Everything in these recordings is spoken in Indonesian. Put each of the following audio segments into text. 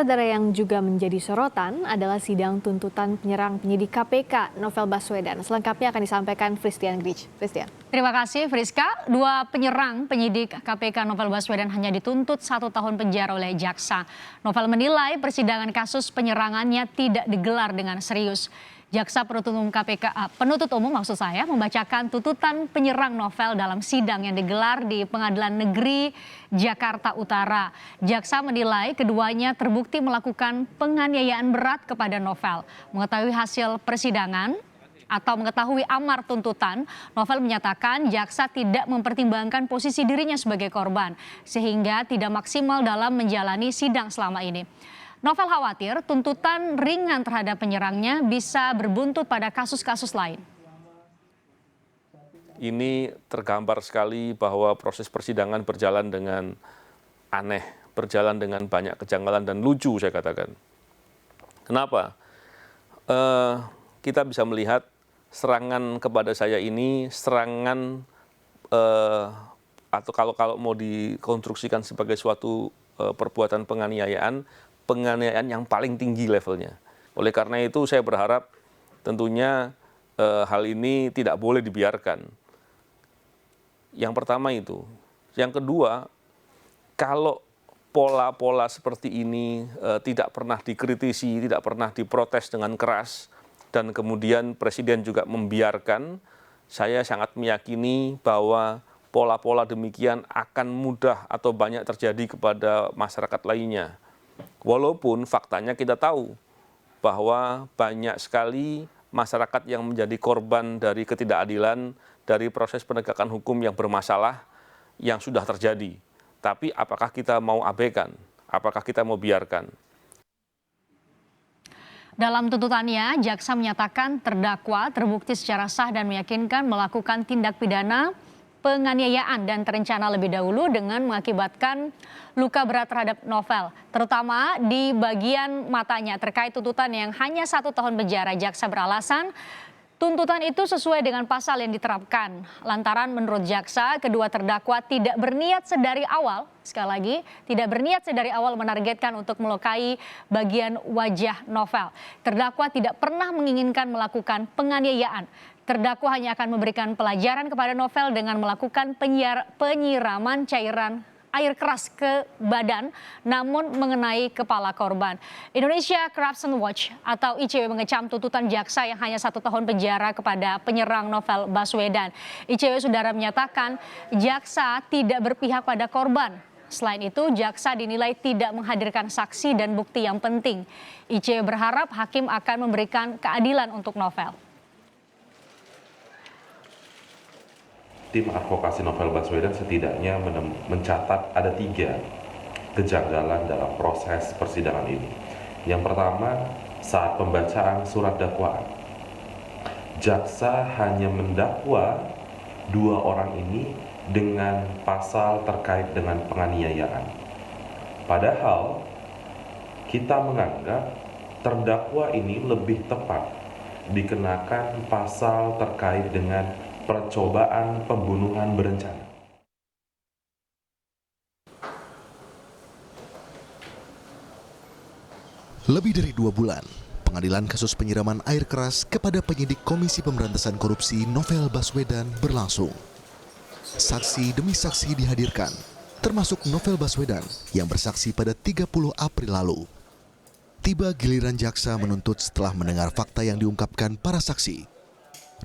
Saudara, yang juga menjadi sorotan adalah sidang tuntutan penyerang penyidik KPK Novel Baswedan. Selengkapnya akan disampaikan Fristian Grich. Fristian. Terima kasih Friska. Dua penyerang penyidik KPK Novel Baswedan hanya dituntut 1 tahun penjara oleh jaksa. Novel menilai persidangan kasus penyerangannya tidak digelar dengan serius. Jaksa penuntut umum membacakan tuntutan penyerang Novel dalam sidang yang digelar di Pengadilan Negeri Jakarta Utara. Jaksa menilai keduanya terbukti melakukan penganiayaan berat kepada Novel. Mengetahui hasil persidangan atau mengetahui amar tuntutan, Novel menyatakan jaksa tidak mempertimbangkan posisi dirinya sebagai korban, sehingga tidak maksimal dalam menjalani sidang selama ini. Novel khawatir tuntutan ringan terhadap penyerangnya bisa berbuntut pada kasus-kasus lain. Ini tergambar sekali bahwa proses persidangan berjalan dengan aneh, berjalan dengan banyak kejanggalan dan lucu, saya katakan. Kenapa? Kita bisa melihat serangan kepada saya ini serangan atau kalau mau dikonstruksikan sebagai suatu perbuatan penganiayaan yang paling tinggi levelnya. Oleh karena itu saya berharap tentunya hal ini tidak boleh dibiarkan. Yang pertama itu. Yang kedua, kalau pola-pola seperti ini tidak pernah dikritisi, tidak pernah diprotes dengan keras, dan kemudian Presiden juga membiarkan, saya sangat meyakini bahwa pola-pola demikian akan mudah atau banyak terjadi kepada masyarakat lainnya. Walaupun faktanya kita tahu bahwa banyak sekali masyarakat yang menjadi korban dari ketidakadilan, dari proses penegakan hukum yang bermasalah yang sudah terjadi. Tapi apakah kita mau abaikan? Apakah kita mau biarkan? Dalam tuntutannya, jaksa menyatakan terdakwa terbukti secara sah dan meyakinkan melakukan tindak pidana penganiayaan dan terencana lebih dahulu dengan mengakibatkan luka berat terhadap Novel, terutama di bagian matanya. Terkait tuntutan yang hanya 1 tahun penjara, jaksa beralasan tuntutan itu sesuai dengan pasal yang diterapkan. Lantaran menurut jaksa, kedua terdakwa tidak berniat sedari awal, sekali lagi, tidak berniat sedari awal menargetkan untuk melukai bagian wajah Novel. Terdakwa tidak pernah menginginkan melakukan penganiayaan. Terdakwa hanya akan memberikan pelajaran kepada Novel dengan melakukan penyiraman cairan air keras ke badan, namun mengenai kepala korban. Indonesia Corruption Watch atau ICW mengecam tuntutan jaksa yang hanya 1 tahun penjara kepada penyerang Novel Baswedan. ICW saudara menyatakan jaksa tidak berpihak pada korban. Selain itu, jaksa dinilai tidak menghadirkan saksi dan bukti yang penting. ICW berharap hakim akan memberikan keadilan untuk Novel. Tim advokasi Novel Baswedan setidaknya mencatat ada 3 kejanggalan dalam proses persidangan ini. Yang pertama, saat pembacaan surat dakwaan, jaksa hanya mendakwa 2 orang ini dengan pasal terkait dengan penganiayaan. Padahal kita menganggap terdakwa ini lebih tepat dikenakan pasal terkait dengan percobaan pembunuhan berencana. Lebih dari 2 bulan, pengadilan kasus penyiraman air keras kepada penyidik Komisi Pemberantasan Korupsi Novel Baswedan berlangsung. Saksi demi saksi dihadirkan, termasuk Novel Baswedan yang bersaksi pada 30 April lalu. Tiba giliran jaksa menuntut setelah mendengar fakta yang diungkapkan para saksi,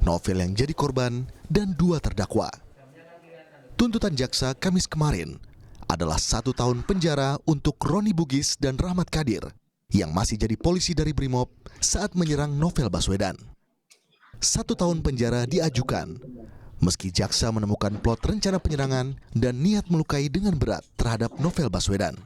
Novel yang jadi korban, dan 2 terdakwa. Tuntutan jaksa Kamis kemarin adalah 1 tahun penjara untuk Roni Bugis dan Rahmat Kadir yang masih jadi polisi dari Brimob saat menyerang Novel Baswedan. 1 tahun penjara diajukan meski jaksa menemukan plot rencana penyerangan dan niat melukai dengan berat terhadap Novel Baswedan.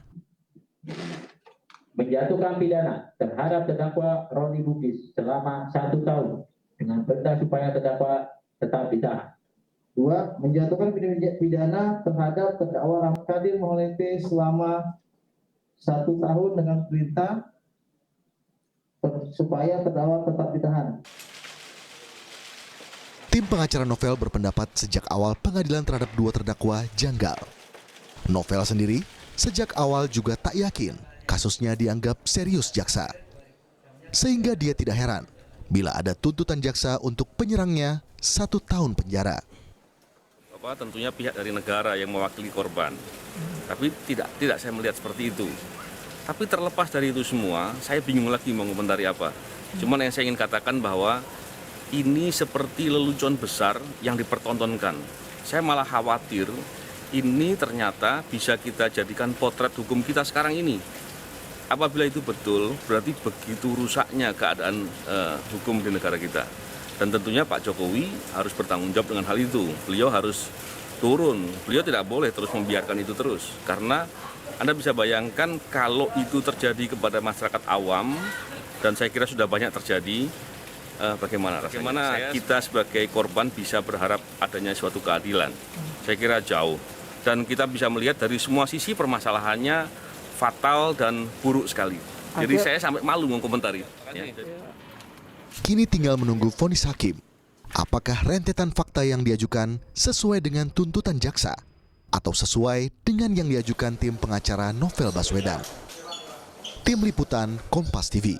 Menjatuhkan pidana terhadap terdakwa Roni Bugis selama 1 tahun dengan perintah supaya terdakwa tetap ditahan. 2. Menjatuhkan pidana terhadap terdakwa Rahmat Kadir Moholete selama 1 tahun dengan perintah supaya terdakwa tetap ditahan. Tim pengacara Novel berpendapat sejak awal pengadilan terhadap 2 terdakwa janggal. Novel sendiri sejak awal juga tak yakin kasusnya dianggap serius jaksa. Sehingga dia tidak heran bila ada tuntutan jaksa untuk penyerangnya 1 tahun penjara. Tentunya pihak dari negara yang mewakili korban, tapi tidak saya melihat seperti itu. Tapi terlepas dari itu semua, saya bingung lagi mau komentari apa. Cuman yang saya ingin katakan bahwa ini seperti lelucon besar yang dipertontonkan. Saya malah khawatir ini ternyata bisa kita jadikan potret hukum kita sekarang ini. Apabila itu betul, berarti begitu rusaknya keadaan hukum di negara kita. Dan tentunya Pak Jokowi harus bertanggung jawab dengan hal itu. Beliau harus turun, beliau tidak boleh terus membiarkan itu terus. Karena Anda bisa bayangkan kalau itu terjadi kepada masyarakat awam, dan saya kira sudah banyak terjadi, bagaimana rasanya? Bagaimana kita sebagai korban bisa berharap adanya suatu keadilan? Saya kira jauh. Dan kita bisa melihat dari semua sisi permasalahannya fatal dan buruk sekali. Jadi saya sampai malu mengomentari. Ya. Kini tinggal menunggu vonis hakim. Apakah rentetan fakta yang diajukan sesuai dengan tuntutan jaksa atau sesuai dengan yang diajukan tim pengacara Novel Baswedan? Tim Liputan Kompas TV.